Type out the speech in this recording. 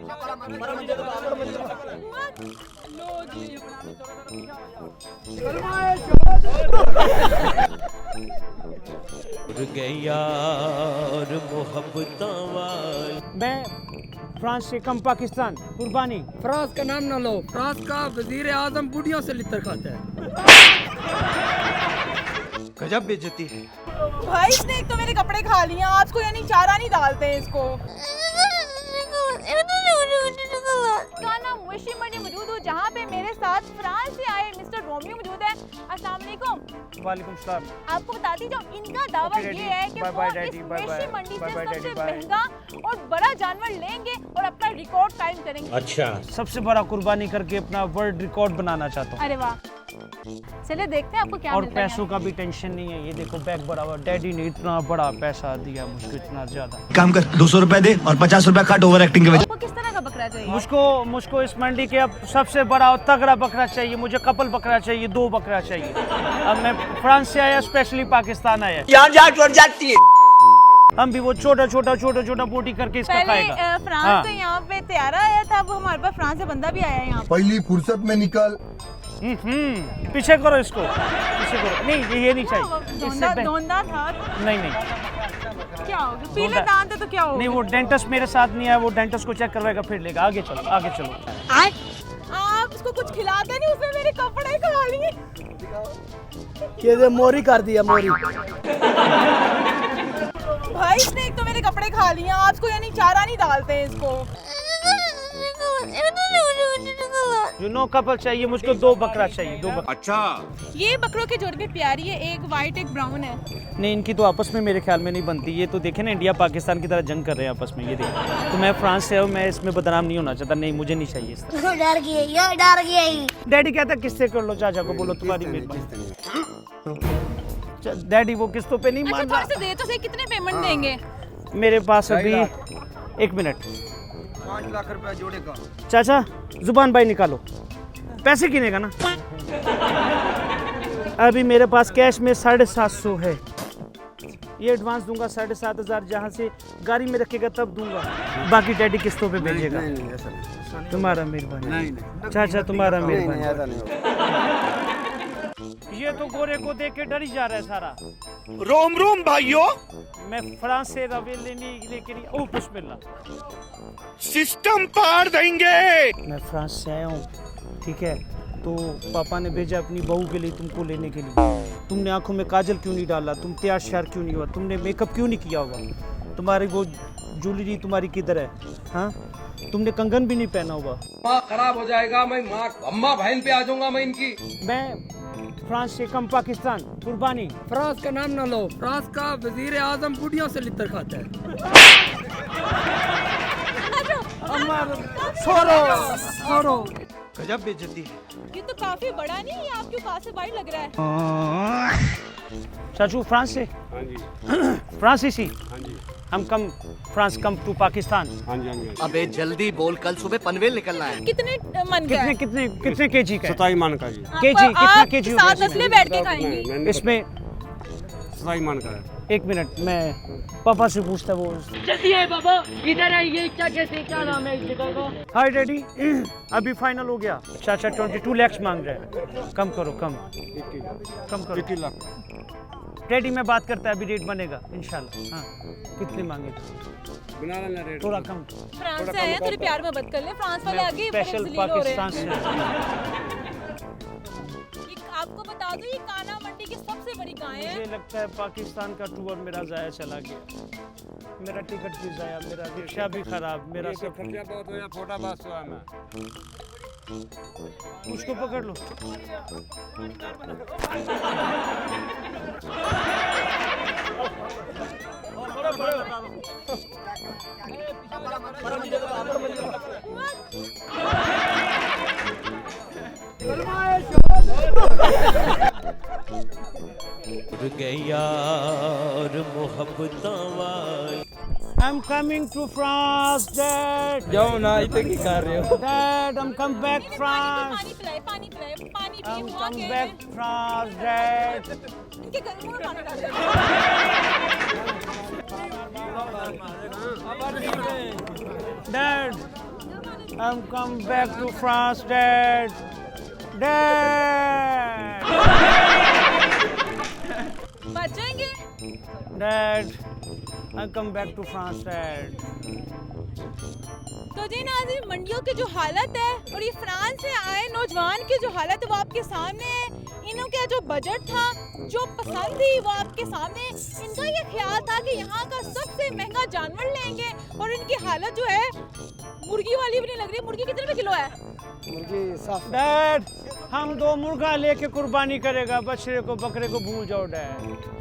मैं फ्रांस से कम पाकिस्तान कुर्बानी। फ्रांस का नाम ना लो, फ्रांस का वजीर आजम बुढ़ियों से लितर खाता है। गजब बेइज्जती है भाई, इसने एक तो मेरे कपड़े खा लिए, आपको यानी चारा नहीं डालते हैं इसको। का नाम मुशी मंडी मौजूद हूँ, जहाँ पे मेरे साथ फ्रांस से आए मिस्टर रोमियो मौजूद है। अस्सलाम वालेकुम। वालेकुम सलाम। आपको बताती जाऊँ, इनका दावा ये है कि वो इस मुशी मंडी से सबसे महंगा और बड़ा जानवर लेंगे और अपना रिकॉर्ड कायम करेंगे। अच्छा, सबसे बड़ा कुर्बानी करके अपना वर्ल्ड रिकॉर्ड बनाना चाहता हूँ। अरे वाह, चलिए देखते हैं आपको क्या और मिलता है। पैसों का भी टेंशन नहीं है। ये देखो बैग बड़ा हुआ, डैडी ने इतना बड़ा पैसा दिया मुझको, इतना ज्यादा। काम कर 200 रुपए दे और 50 रुपए काट ओवर एक्टिंग के वजह। आपको किस तरह का बकरा चाहिए? मुझको इस मंडी के अब सबसे बड़ा और तगड़ा बकरा चाहिए। मुझे कपल बकरा चाहिए, 2 बकरा चाहिए। अब मैं फ्रांस से आया, स्पेशली पाकिस्तान आया। जाती है। हम भी वो छोटा बोटी करके इसका खाएगा। पहले फ्रांस से यहाँ पे त्यारा आया था, अब हमारे पास फ्रांस से बंदा भी आया है यहाँ पे। पहली फुर्सत में निकल। पीछे करो इसको, पीछे करो। नहीं, ये नहीं चाहिए। धोंदा था। नहीं, क्या होगा? पीले दांत है तो क्या होगा? नहीं, वो डेंटिस्ट मेरे साथ नहीं आया। वो डेंटिस्ट को चेक करवाएगा, फिर लेगा। आगे चलो। आप उसको कुछ खिलाते नहीं, उसने मेरे कपड़े खा लिए। ये मोरी कर दिया, मोरी। भाई, इसने एक तो मेरे कपड़े खा लिए, आपको यानी चारा नहीं डालते हैं इसको। कपल चाहिए मुझको, 2 बकरा चाहिए, 2 बकरा। अच्छा, ये बकरों की जोड़ी भी प्यारी है, एक वाइट एक ब्राउन है। नहीं, इनकी तो आपस में मेरे ख्याल में नहीं बनती। ये तो देखे ना, इंडिया पाकिस्तान की तरह जंग कर रहे हैं आपस में। ये देखो, तो मैं फ्रांस से हूँ, मैं इसमें बदनाम नहीं होना चाहता। नहीं, मुझे नहीं चाहिए इस तरह। डर गई। डैडी कहता किस्से कर लो, चाचा को बोलो तुम्हारी मेहरबानी। डैडी वो किस्तों पे नहीं अच्छा, मान थोड़े रहा। से दे तो सही, कितने पेमेंट देंगे? मेरे पास अभी 1 मिनट। 5 लाख रुपया जोड़े का। चाचा, जुबान भाई निकालो, पैसे गिनेगा ना। अभी मेरे पास कैश में 750 है। ये एडवांस दूंगा 7,500, जहाँ से गाड़ी में रखेगा तब दूंगा। बाकी डैडी किस्तों पे भेजेगा। तुम्हारा मेहरबानी चाचा, तुम्हारा मेहरबानी। ये तो गोरे को देख के डर ही जा रहा है सारा। रोम भाइयों, मैं फ्रांस से रवे लेके लिए। ओ बिस्मिल्लाह, सिस्टम पार देंगे। मैं फ्रांस से आया हूँ, ठीक है। तो पापा ने भेजा अपनी बहू के लिए तुमको लेने के लिए। तुमने आंखों में काजल क्यों नहीं डाला? तुम तैयार श्यार क्यों नहीं हुआ? तुमने मेकअप क्यों नहीं किया होगा? तुम्हारी वो ज्वेलरी तुम्हारी किधर है? हाँ, तुमने कंगन भी नहीं पहना होगा। माँ खराब हो जाएगा, मैं माँ अम्मा बहन पे आ जाऊंगा मैं इनकी। मैं फ्रांस से कम पाकिस्तान कुर्बानी। फ्रांस का नाम ना लो, फ्रांस का वजीर आजम बुढ़ियों से लितर खाता है। छोड़ो। गजब बेइज्जती है। ये तो काफी बड़ा नहीं है, आपके पास से बाइट लग रहा है। चाचू फ्रांस से? हाँ जी। फ्रांसीसी? हाँ जी। हम कम फ्रांस कम टू पाकिस्तान। हाँ जी। अबे जल्दी बोल, कल सुबह पनवेल निकलना है। कितने मन का है? कितने केजी का? 27 मन का जी। केजी कितना केजी होगा? 7 नस्लें बैठ के खाएंगी इसमें 27 मन का है। 1 मिनट, मैं पापा से पूछता। वो चलिए बाबा, इधर आइए। क्या नाम है इस जगह का? हाय डैडी, अभी फाइनल हो गया। चाचा 22 लाख मांग रहे हैं। कम करो, कम करो। 21 लाख। डैडी में बात करता है, अभी रेट बनेगा इंशाल्लाह। हाँ, कितने मांगे? बना लेना रेट थोड़ा कम। फ्रांस से आए हैं, थोड़ी प्यार मोहब्बत कर ले। फ्रांस वाले आगे स्पेशल पाकिस्तान से। आपको बता दूं, ये काना मंडी की सबसे बड़ी गाय है। मुझे लगता है पाकिस्तान का टूर मेरा जाया चला गया। मेरा टिकट भी जाया, मेरा रिक्शा भी खराब, मेरा सब। खर्चा बहुत हो गया, फोटा बात हुआ मैं। उसको पकड़ लो। I'm coming to France, Dad. जाओ ना, इतने की कर रहे हो? Dad, I'm come back France. पानी पिलाए, पानी I'm P. come back France, Dad. इनके घर में पानी डाल दे। Dad, I'm come back to France, Dad. Dad. बचेंगे। Dad. I come back to France, Dad. तो जी नाज़रीन, मंडियों की जो हालत है और ये फ्रांस से आए नौजवान की जो हालत है वो आपके सामने है। इनों का जो बजट था, जो पसंद थी वो आपके सामने। इनका ये ख्याल था कि यहाँ का सबसे महंगा जानवर लेंगे और इनकी हालत जो है मुर्गी वाली भी नहीं लग रही। मुर्गी कितने रुपए किलो है? डैड, हम 2 मुर्गा लेके कुर्बानी करेगा, बछड़े को बकरे को भूल जाओ डैड।